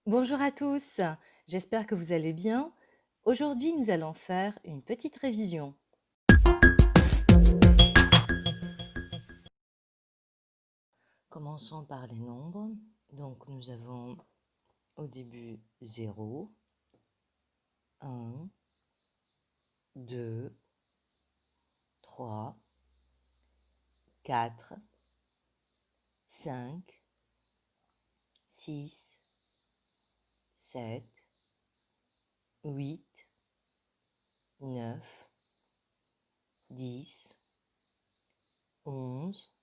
Bonjour à tous, j'espère que vous allez bien. Aujourd'hui, nous allons faire une petite révision. Commençons par les nombres. Donc, nous avons au début 0, 1, 2, 3, 4, 5, 6, 7, 8, 9, 10, 11,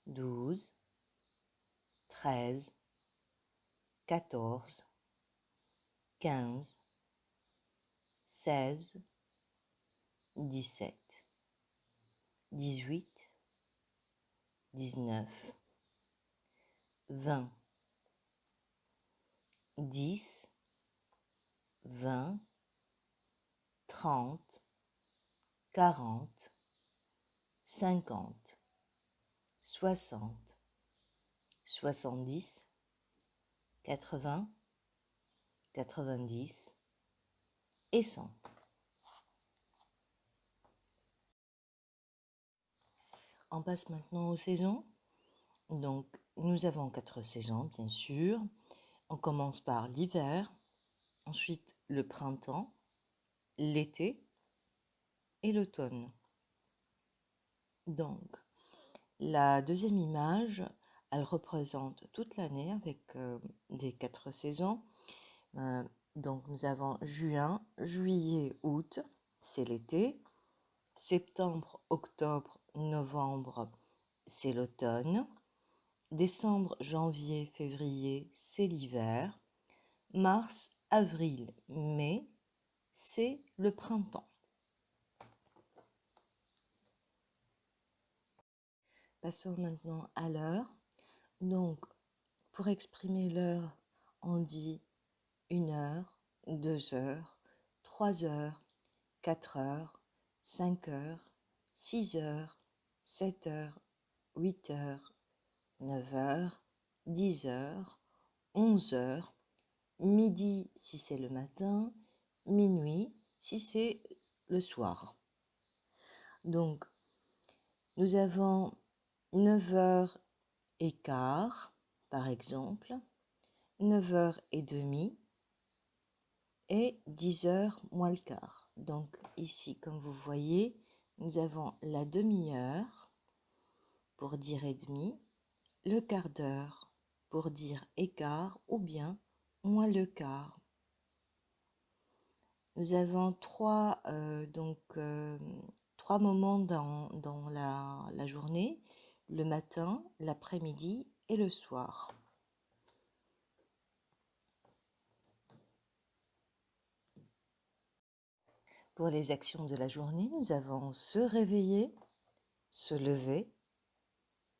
12, 13, 14, 15, 16, 17, 18, 19, 20, 10, 20, 30, 40, 50, 60, 70, 80, 90 et 100. On passe maintenant aux saisons. Donc, nous avons 4 saisons, bien sûr. On commence par l'hiver, ensuite le printemps, l'été et l'automne. Donc, la deuxième image, elle représente toute l'année avec les 4 saisons. Donc, nous avons juin, juillet, août, c'est l'été. Septembre, octobre, novembre, c'est l'automne. Décembre, janvier, février, c'est l'hiver. Mars, avril, mai, c'est le printemps. Passons maintenant à l'heure. Donc, pour exprimer l'heure, on dit 1 heure, 2 heures, 3 heures, 4 heures, 5 heures, 6 heures, 7 heures, 8 heures, 9 heures, 10 heures, 11 heures, midi si c'est le matin, minuit si c'est le soir. Donc, nous avons 9h15, par exemple, 9h30 et 10h moins le quart. Donc, ici, comme vous voyez, nous avons la demi-heure pour dire et demi, le quart d'heure pour dire écart ou bien moins le quart. Nous avons trois moments dans la journée, le matin, l'après-midi et le soir. Pour les actions de la journée, nous avons se réveiller, se lever,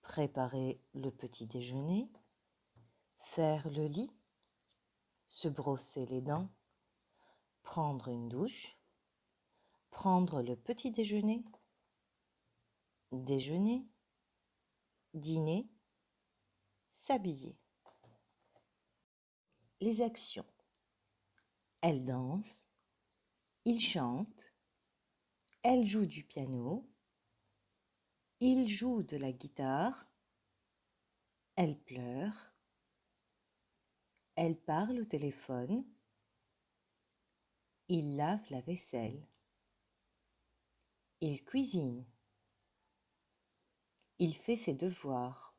préparer le petit déjeuner, faire le lit, se brosser les dents, prendre une douche, prendre le petit déjeuner, déjeuner, dîner, s'habiller. Les actions. Elle danse, il chante, elle joue du piano, il joue de la guitare, elle pleure, elle parle au téléphone, il lave la vaisselle, il cuisine, il fait ses devoirs,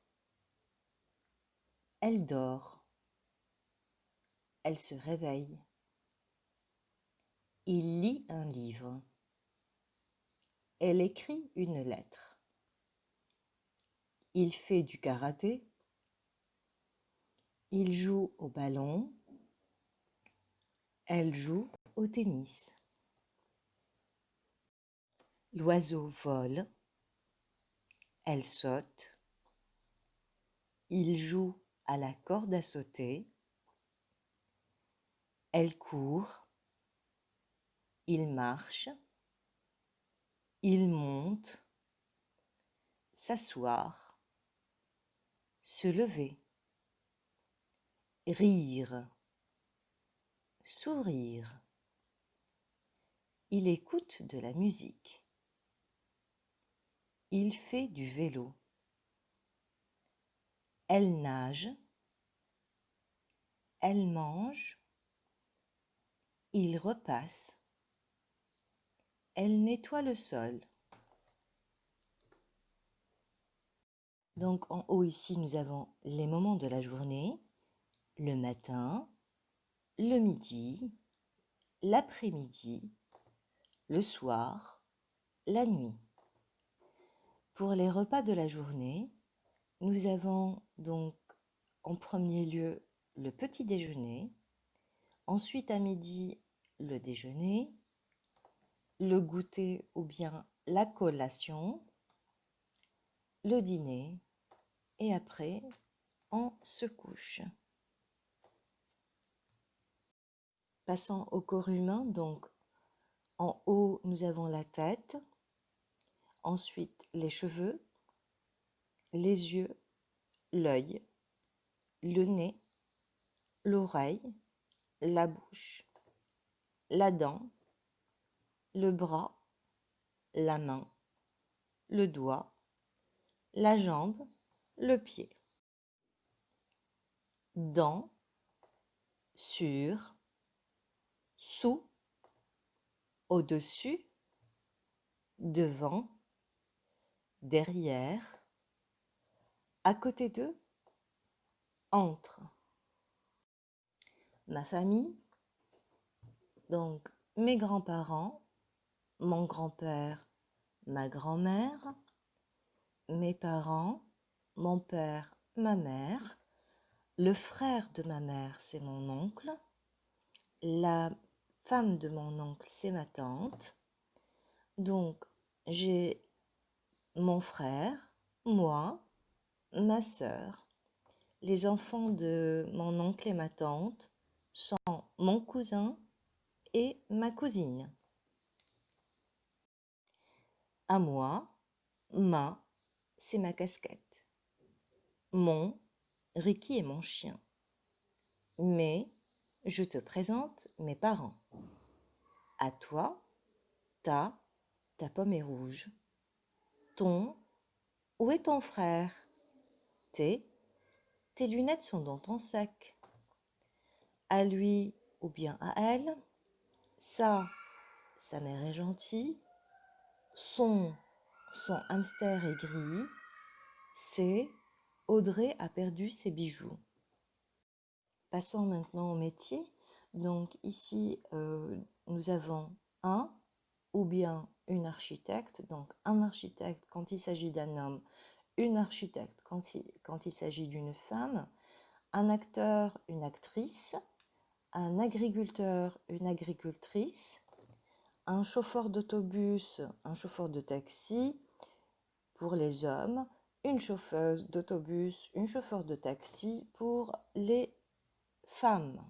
elle dort, elle se réveille, il lit un livre, elle écrit une lettre, il fait du karaté, il joue au ballon, elle joue au tennis. L'oiseau vole, elle saute, il joue à la corde à sauter, elle court, il marche, il monte, s'asseoir, se lever, rire, sourire. Il écoute de la musique. Il fait du vélo. Elle nage. Elle mange. Il repasse. Elle nettoie le sol. Donc en haut ici, nous avons les moments de la journée, le matin, le midi, l'après-midi, le soir, la nuit. Pour les repas de la journée, nous avons donc en premier lieu le petit déjeuner, ensuite à midi le déjeuner, le goûter ou bien la collation, le dîner et après on se couche. Passons au corps humain, donc en haut nous avons la tête, ensuite les cheveux, les yeux, l'œil, le nez, l'oreille, la bouche, la dent, le bras, la main, le doigt, la jambe, le pied. Dans, sur, sous, au-dessus, devant, derrière, à côté d'eux, entre. Ma famille, donc mes grands-parents, mon grand-père, ma grand-mère, mes parents, mon père, ma mère, le frère de ma mère, c'est mon oncle, la femme de mon oncle, c'est ma tante. Donc, j'ai mon frère, moi, ma sœur. Les enfants de mon oncle et ma tante sont mon cousin et ma cousine. À moi, ma, c'est ma casquette. Mon, Ricky est mon chien. Mais, je te présente mes parents. À toi, ta pomme est rouge. Ton, où est ton frère? Tes lunettes sont dans ton sac. À lui ou bien à elle, sa mère est gentille. Son hamster est gris. C'est Audrey a perdu ses bijoux. Passons maintenant au métier. Donc ici, nous avons un ou bien une architecte. Donc un architecte quand il s'agit d'un homme, une architecte quand il s'agit d'une femme, un acteur, une actrice, un agriculteur, une agricultrice, un chauffeur d'autobus, un chauffeur de taxi pour les hommes, une chauffeuse d'autobus, une chauffeur de taxi pour les femmes,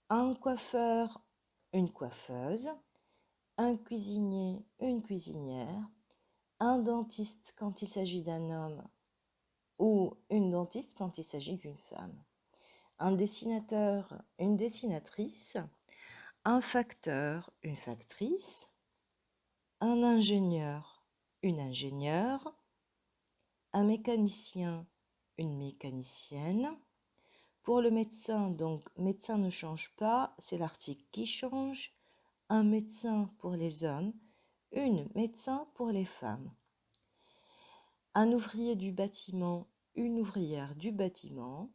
un coiffeur, une coiffeuse, un cuisinier, une cuisinière, un dentiste quand il s'agit d'un homme ou une dentiste quand il s'agit d'une femme, un dessinateur, une dessinatrice, un facteur, une factrice, un ingénieur, une ingénieure, un mécanicien, une mécanicienne. Pour le médecin, donc médecin ne change pas, c'est l'article qui change. Un médecin pour les hommes, une médecin pour les femmes. Un ouvrier du bâtiment, une ouvrière du bâtiment.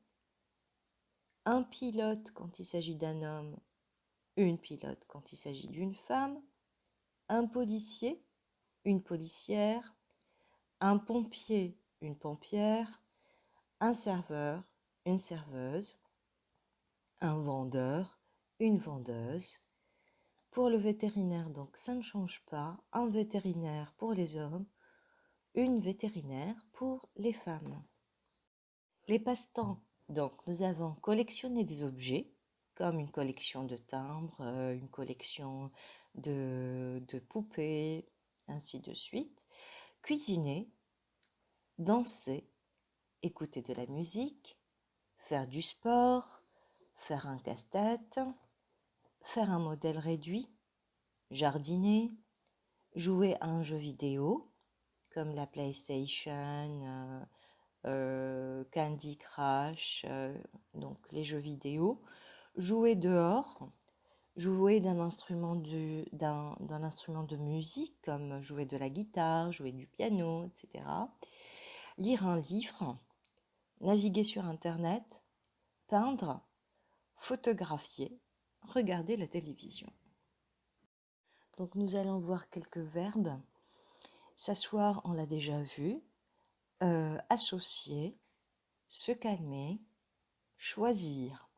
Un pilote quand il s'agit d'un homme, une pilote quand il s'agit d'une femme. Un policier, une policière. Un pompier, une pompière. Un serveur, une serveuse. Un vendeur, une vendeuse. Pour le vétérinaire, donc ça ne change pas. Un vétérinaire pour les hommes, une vétérinaire pour les femmes. Les passe-temps, donc nous avons collectionné des objets, comme une collection de timbres, une collection de poupées, ainsi de suite. Cuisiner, danser, écouter de la musique, faire du sport, faire un casse-tête, faire un modèle réduit, jardiner, jouer à un jeu vidéo comme la PlayStation, Candy Crush, donc les jeux vidéo, jouer dehors, jouer d'un instrument de musique comme jouer de la guitare, jouer du piano, etc. Lire un livre, naviguer sur Internet, peindre, photographier, regarder la télévision. Donc nous allons voir quelques verbes. S'asseoir, on l'a déjà vu. Associer, se calmer, choisir,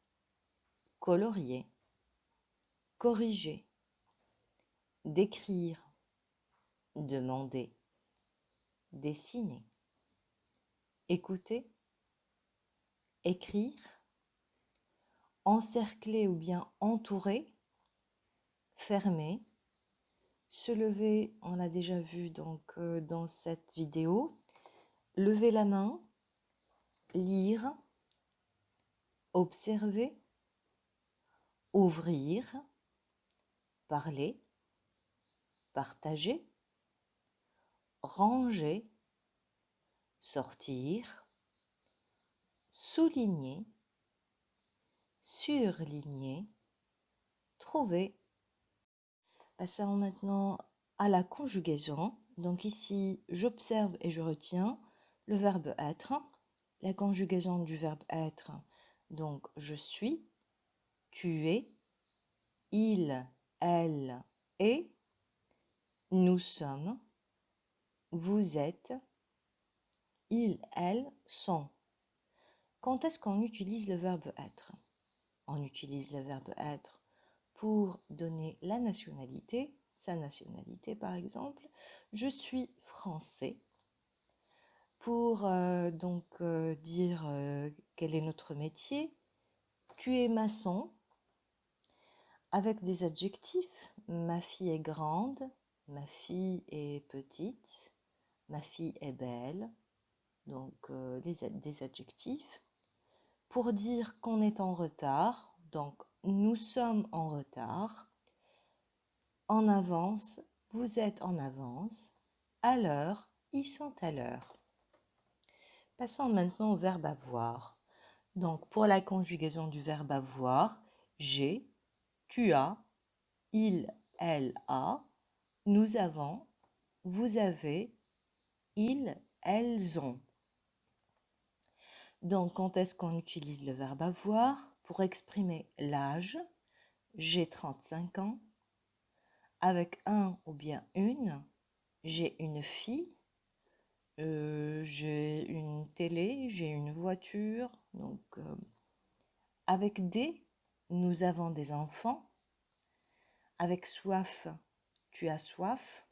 colorier, corriger, décrire, demander, dessiner, écouter, écrire, encercler ou bien entourer, fermer, se lever, on l'a déjà vu donc dans cette vidéo, lever la main, lire, observer, ouvrir, parler, partager, ranger, sortir, souligner, surligner, trouver. Passons maintenant à la conjugaison. Donc ici, j'observe et je retiens le verbe être. La conjugaison du verbe être, donc je suis, tu es, il, elle est, nous sommes, vous êtes, ils, elles sont. Quand est-ce qu'on utilise le verbe être? On utilise le verbe être pour donner la nationalité, sa nationalité par exemple. Je suis français. Pour dire quel est notre métier. Tu es maçon. Avec des adjectifs. Ma fille est grande. Ma fille est petite. Ma fille est belle. Donc des adjectifs. Pour dire qu'on est en retard. Donc nous sommes en retard. En avance, vous êtes en avance. À l'heure, ils sont à l'heure. Passons maintenant au verbe avoir. Donc, pour la conjugaison du verbe avoir, j'ai, tu as, il, elle a, nous avons, vous avez, ils, elles ont. Donc, quand est-ce qu'on utilise le verbe avoir? Pour exprimer l'âge, j'ai 35 ans. Avec un ou bien une, j'ai une fille. J'ai une télé, j'ai une voiture. Donc, avec des, nous avons des enfants. Avec soif, tu as soif.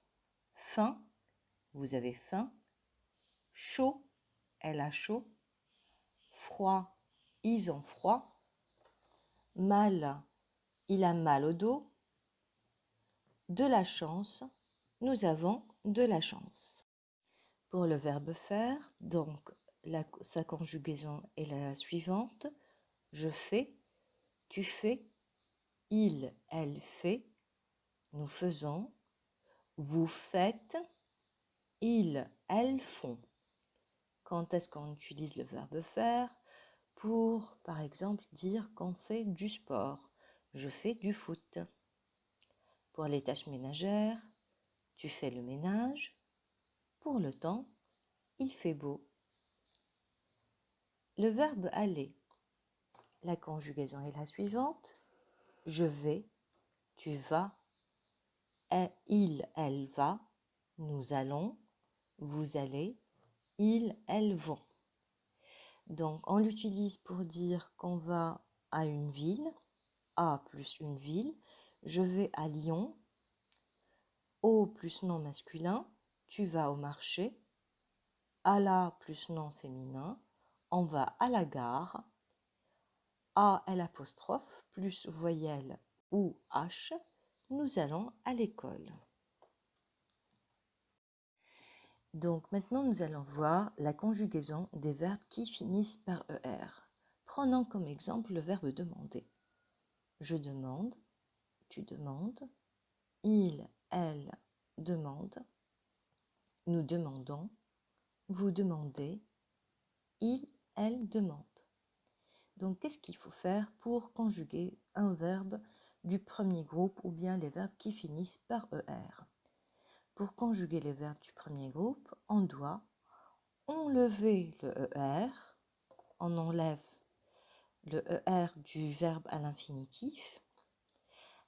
Faim, vous avez faim. Chaud, elle a chaud. Froid, ils ont froid. Mal, il a mal au dos. De la chance, nous avons de la chance. Pour le verbe faire, donc sa conjugaison est la suivante. Je fais, tu fais, il, elle fait, nous faisons, vous faites, ils, elles font. Quand est-ce qu'on utilise le verbe faire? Pour, par exemple, dire qu'on fait du sport. Je fais du foot. Pour les tâches ménagères, tu fais le ménage. Pour le temps, il fait beau. Le verbe aller. La conjugaison est la suivante. Je vais, tu vas, il, elle va, nous allons, vous allez, ils, elles vont. Donc, on l'utilise pour dire qu'on va à une ville, à plus une ville. Je vais à Lyon, au plus nom masculin, tu vas au marché, à la plus nom féminin, on va à la gare, à L' plus voyelle ou H, nous allons à l'école. Donc maintenant nous allons voir la conjugaison des verbes qui finissent par ER. Prenons comme exemple le verbe demander. Je demande, tu demandes, il, elle demande, nous demandons, vous demandez, il, elle demande. Donc, qu'est-ce qu'il faut faire pour conjuguer un verbe du premier groupe ou bien les verbes qui finissent par ER? Pour conjuguer les verbes du premier groupe, on doit enlever le ER, on enlève le ER du verbe à l'infinitif,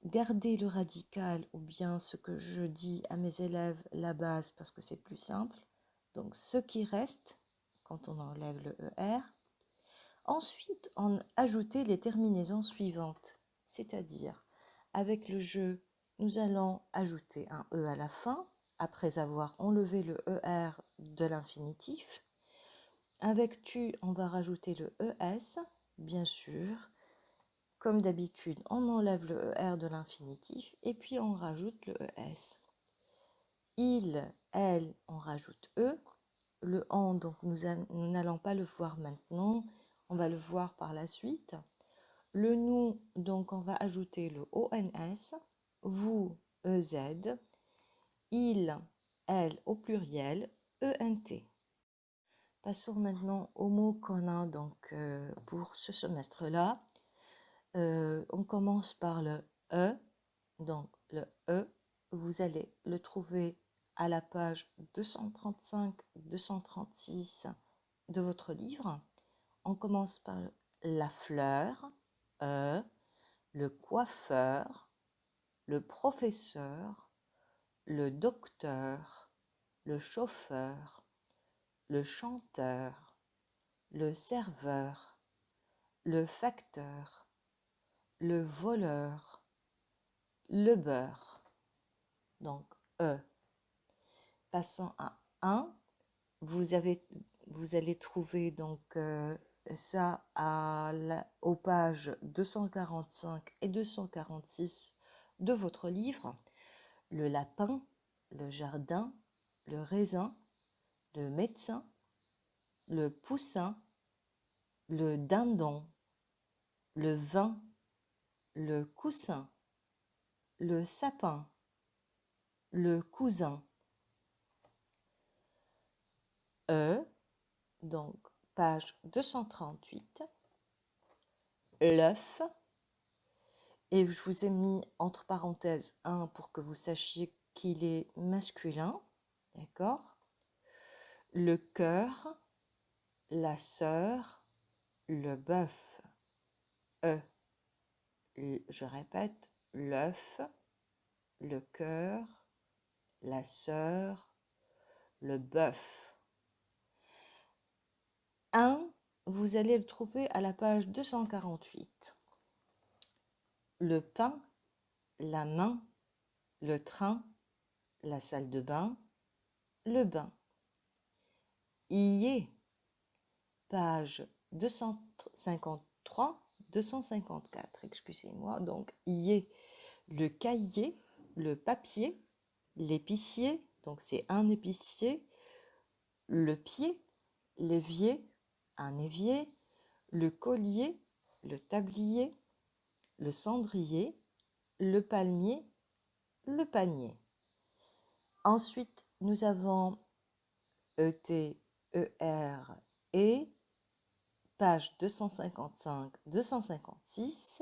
garder le radical ou bien ce que je dis à mes élèves, la base, parce que c'est plus simple. Donc, ce qui reste quand on enlève le ER. Ensuite, on ajouter les terminaisons suivantes, c'est-à-dire avec le je, nous allons ajouter un E à la fin, après avoir enlevé le ER de l'infinitif. Avec tu, on va rajouter le ES, bien sûr. Comme d'habitude, on enlève le ER de l'infinitif et puis on rajoute le ES. Il, elle, on rajoute E. Le on, donc nous n'allons pas le voir maintenant, on va le voir par la suite. Le nous, donc on va ajouter le ONS, vous, EZ, il, elle au pluriel, ENT. Passons maintenant aux mots qu'on a donc, pour ce semestre-là. On commence par le E. Donc le E, vous allez le trouver à la page 235-236 de votre livre. On commence par la fleur, E, le coiffeur, le professeur, le docteur, le chauffeur, le chanteur, le serveur, le facteur, le voleur, le beurre. Donc, E. Passons à 1. Vous allez trouver donc ça aux pages 245 et 246 de votre livre. Le lapin, le jardin, le raisin, le médecin, le poussin, le dindon, le vin, le coussin, le sapin, le cousin. Donc page 238, l'œuf, et je vous ai mis entre parenthèses 1 pour que vous sachiez qu'il est masculin, d'accord? Le cœur, la sœur, le bœuf, je répète, l'œuf, le cœur, la sœur, le bœuf. 1, vous allez le trouver à la page 248. Le pain, la main, le train, la salle de bain, le bain. Y est, page 253, 254, excusez-moi. Donc, y est le cahier, le papier, l'épicier, donc c'est un épicier, le pied, l'évier, un évier, le collier, le tablier, le cendrier, le palmier, le panier. Ensuite, nous avons ET, ER et page 255, 256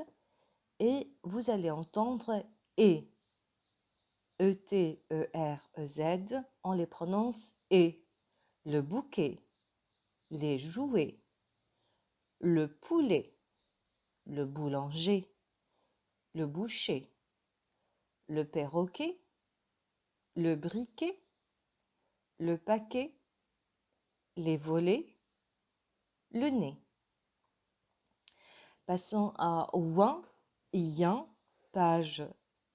et vous allez entendre et. ET, ER, EZ, on les prononce et. Le bouquet, les jouets, le poulet, le boulanger, le boucher, le perroquet, le briquet, le paquet, les volets, le nez. Passons à ouin, yan, page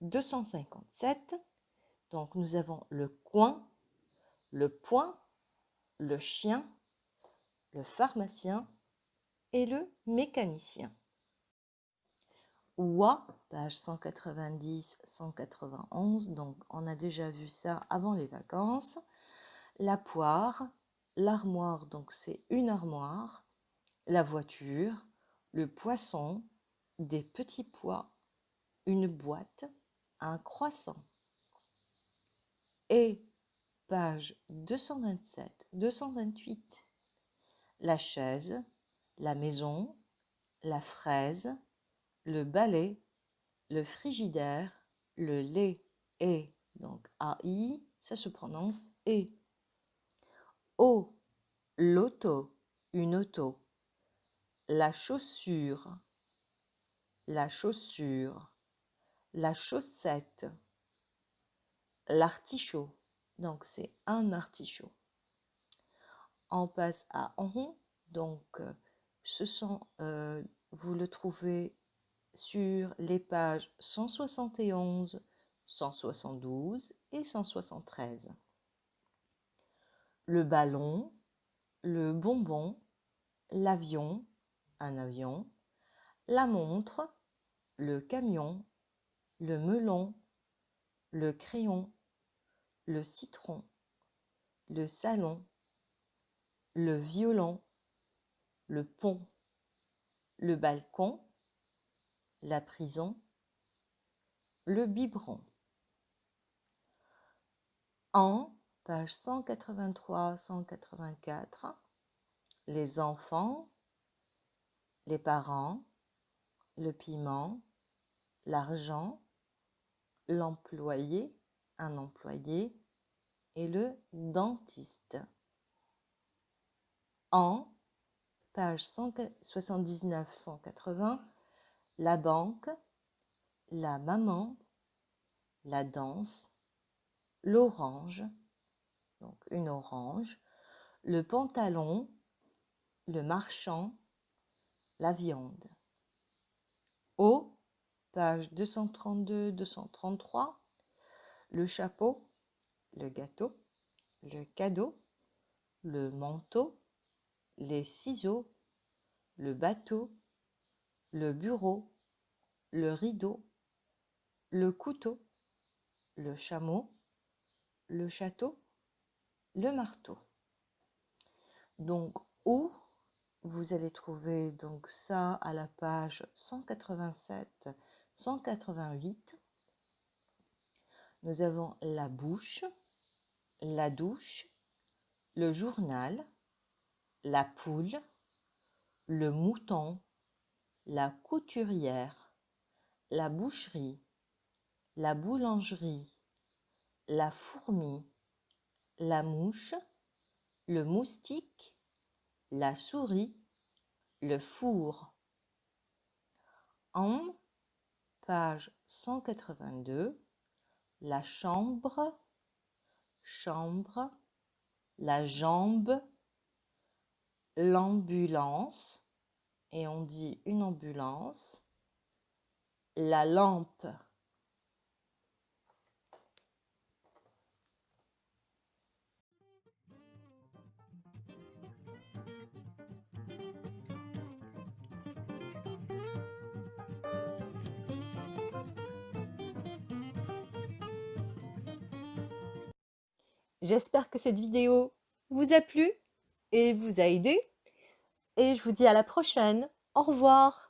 257. Donc nous avons le coin, le point, le chien, le pharmacien et le mécanicien. Oua, page 190-191, donc on a déjà vu ça avant les vacances. La poire, l'armoire, donc c'est une armoire, la voiture, le poisson, des petits pois, une boîte, un croissant. Et page 227, 228, la chaise, la maison, la fraise, le balai, le frigidaire, le lait et, donc AI, ça se prononce et. Au, l'auto, une auto. La chaussure, la chaussure, la chaussette, l'artichaut, donc c'est un artichaut. On passe à on, donc vous le trouvez sur les pages 171, 172 et 173. Le ballon, le bonbon, l'avion, un avion, la montre, le camion, le melon, le crayon, le citron, le salon, le violon, le pont, le balcon, la prison, le biberon. En page 183-184, les enfants, les parents, le piment, l'argent, l'employé, un employé et le dentiste. En page 179-180, la banque, la maman, la danse, l'orange, donc une orange, le pantalon, le marchand, la viande. Au, page 232-233, le chapeau, le gâteau, le cadeau, le manteau, les ciseaux, le bateau, le bureau, le rideau, le couteau, le chameau, le château, le marteau. Donc, où vous allez trouver donc ça à la page 187-188. Nous avons la bouche, la douche, le journal, la poule, le mouton, la couturière, la boucherie, la boulangerie, la fourmi, la mouche, le moustique, la souris, le four. En page 182, la chambre, chambre, la jambe, l'ambulance, et on dit une ambulance, la lampe. J'espère que cette vidéo vous a plu et vous a aidé. Et je vous dis à la prochaine. Au revoir.